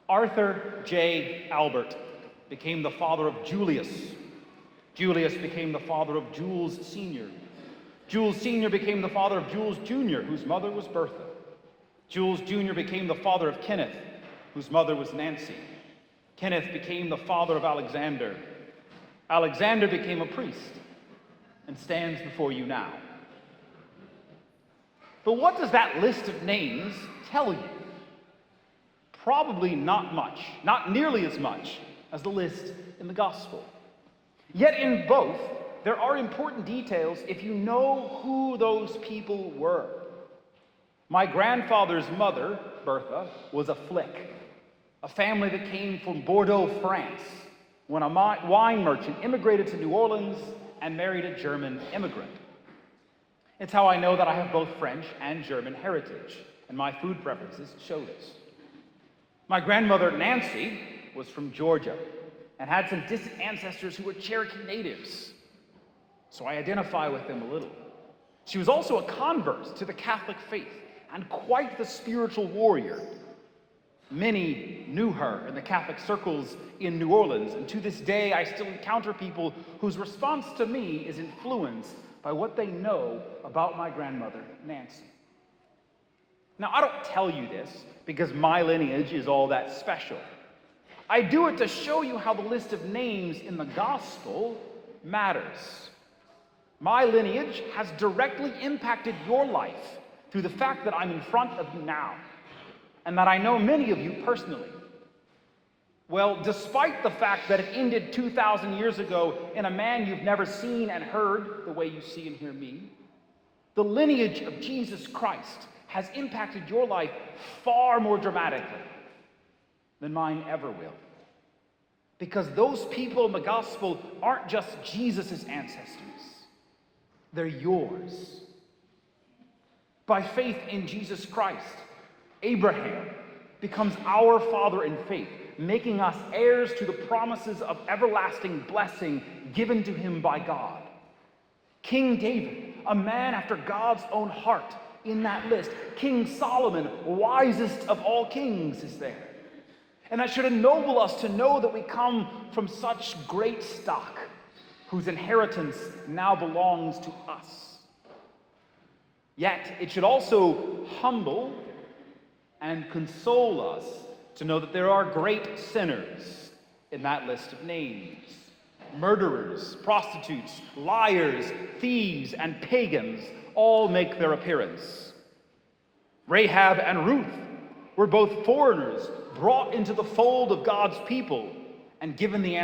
Arthur J. Albert became the father of Julius. Julius became the father of Jules Sr. Jules Sr. became the father of Jules Jr., whose mother was Bertha. Jules Jr. became the father of Kenneth, whose mother was Nancy. Kenneth became the father of Alexander. Alexander became a priest and stands before you now. But what does that list of names tell you? Probably not much, not nearly as much as the list in the gospel. Yet in both, there are important details if you know who those people were. My grandfather's mother, Bertha, was a Flick, a family that came from Bordeaux, France, when a wine merchant immigrated to New Orleans and married a German immigrant. It's how I know that I have both French and German heritage, and my food preferences show this. My grandmother, Nancy, was from Georgia and had some distant ancestors who were Cherokee natives, so I identify with them a little. She was also a convert to the Catholic faith and quite the spiritual warrior. Many knew her in the Catholic circles in New Orleans, and to this day I still encounter people whose response to me is influenced by what they know about my grandmother, Nancy. Now, I don't tell you this because my lineage is all that special. I do it to show you how the list of names in the gospel matters. My lineage has directly impacted your life through the fact that I'm in front of you now, and that I know many of you personally. Well, despite the fact that it ended 2,000 years ago in a man you've never seen and heard the way you see and hear me, the lineage of Jesus Christ has impacted your life far more dramatically than mine ever will. Because those people in the gospel aren't just Jesus' ancestors, they're yours. By faith in Jesus Christ, Abraham becomes our father in faith, making us heirs to the promises of everlasting blessing given to him by God. King David, a man after God's own heart, in that list. King Solomon, wisest of all kings, is there. And that should ennoble us to know that we come from such great stock, whose inheritance now belongs to us. Yet, it should also humble and console us to know that there are great sinners in that list of names. Murderers, prostitutes, liars, thieves, and pagans all make their appearance. Rahab and Ruth were both foreigners brought into the fold of God's people and given the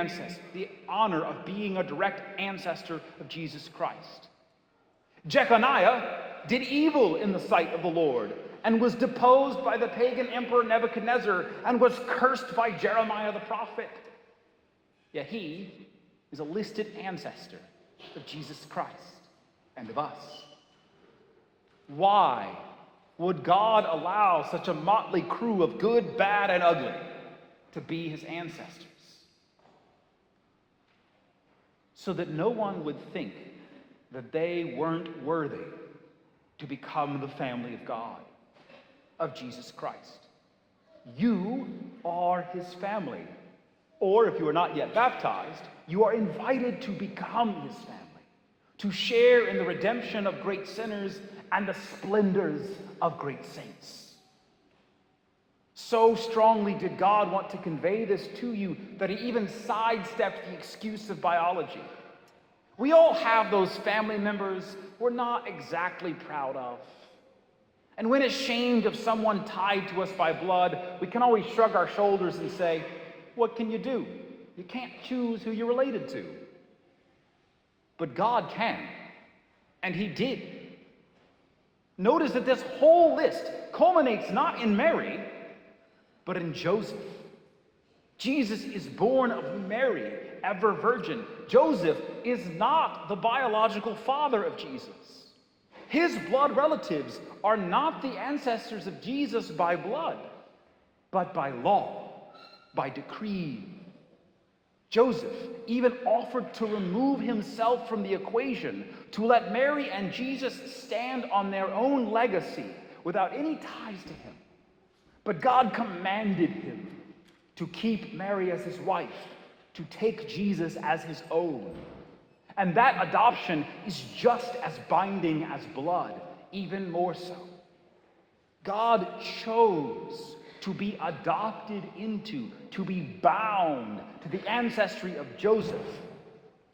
honor of being a direct ancestor of Jesus Christ. Jeconiah did evil in the sight of the Lord and was deposed by the pagan emperor Nebuchadnezzar and was cursed by Jeremiah the prophet. Yet he is a listed ancestor of Jesus Christ and of us. Why would God allow such a motley crew of good, bad, and ugly to be his ancestors? So that no one would think that they weren't worthy to become the family of God, of Jesus Christ. You are his family. Or if you are not yet baptized, you are invited to become his family, to share in the redemption of great sinners and the splendors of great saints. So strongly did God want to convey this to you that he even sidestepped the excuse of biology. We all have those family members we're not exactly proud of. And when ashamed of someone tied to us by blood, we can always shrug our shoulders and say, what can you do? You can't choose who you're related to. But God can, and he did. Notice that this whole list culminates not in Mary, but in Joseph. Jesus is born of Mary, ever virgin. Joseph is not the biological father of Jesus. His blood relatives are not the ancestors of Jesus by blood, but by law, by decree. Joseph even offered to remove himself from the equation to let Mary and Jesus stand on their own legacy without any ties to him. But God commanded him to keep Mary as his wife, to take Jesus as his own. And that adoption is just as binding as blood, even more so. God chose to be adopted into, to be bound to the ancestry of Joseph,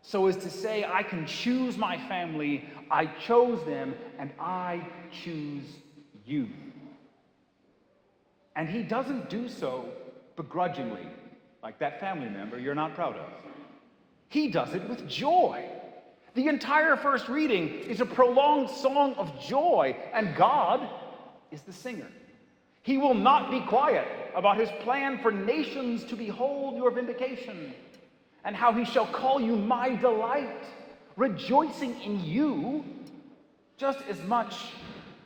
so as to say, I can choose my family, I chose them, and I choose you. And he doesn't do so begrudgingly, like that family member you're not proud of. He does it with joy. The entire first reading is a prolonged song of joy, and God is the singer. He will not be quiet about his plan for nations to behold your vindication, and how he shall call you my delight, rejoicing in you just as much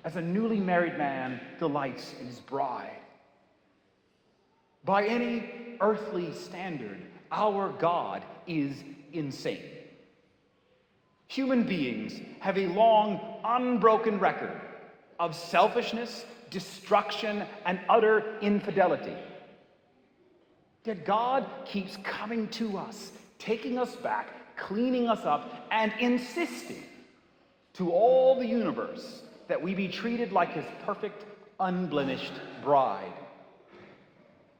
as a newly married man delights in his bride. By any earthly standard, our God is insane. Human beings have a long, unbroken record of selfishness, destruction, and utter infidelity. Yet God keeps coming to us, taking us back, cleaning us up, and insisting to all the universe that we be treated like his perfect, unblemished bride.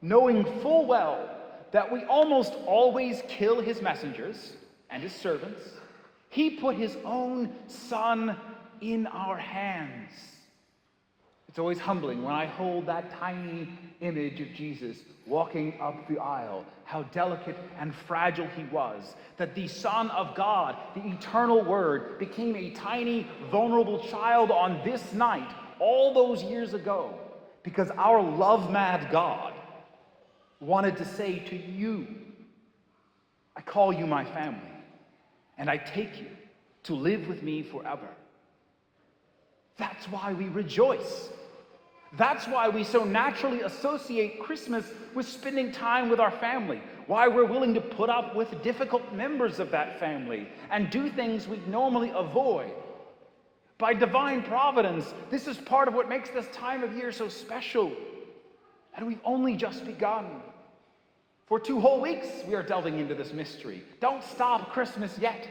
Knowing full well that we almost always kill his messengers and his servants, he put his own Son in our hands. It's always humbling when I hold that tiny image of Jesus walking up the aisle, how delicate and fragile he was, that the Son of God, the eternal Word, became a tiny, vulnerable child on this night all those years ago, because our love-mad God wanted to say to you, I call you my family, and I take you to live with me forever. That's why we rejoice. That's why we so naturally associate Christmas with spending time with our family, why we're willing to put up with difficult members of that family and do things we normally avoid. By divine providence, this is part of what makes this time of year so special. And we've only just begun. For 2 whole weeks, we are delving into this mystery. Don't stop Christmas yet.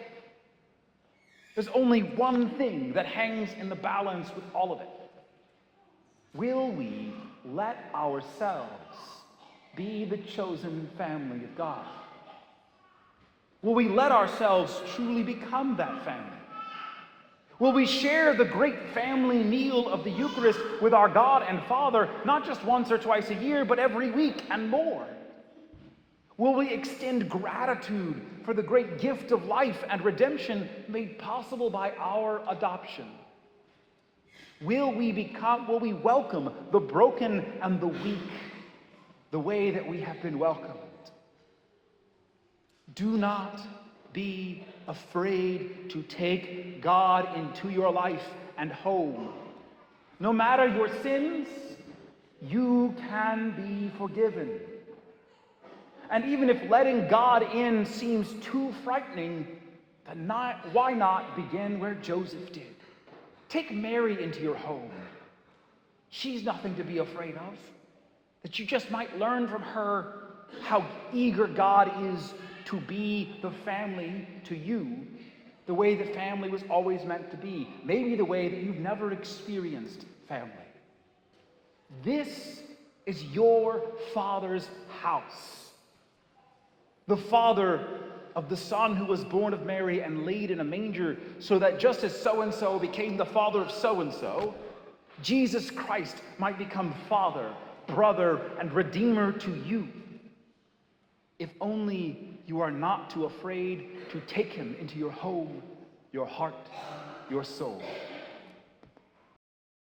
There's only one thing that hangs in the balance with all of it. Will we let ourselves be the chosen family of God? Will we let ourselves truly become that family? Will we share the great family meal of the Eucharist with our God and Father, not just once or twice a year, but every week and more? Will we extend gratitude for the great gift of life and redemption made possible by our adoption? Will we welcome the broken and the weak the way that we have been welcomed? Do not be afraid to take God into your life and home. No matter your sins, you can be forgiven. And even if letting God in seems too frightening, then why not begin where Joseph did? Take Mary into your home. She's nothing to be afraid of. That you just might learn from her how eager God is to be the family to you, the way that family was always meant to be, maybe the way that you've never experienced family. This is your Father's house. The Father of the Son who was born of Mary and laid in a manger, so that just as so-and-so became the father of so-and-so, Jesus Christ might become Father, brother, and Redeemer to you. If only you are not too afraid to take him into your home, your heart, your soul.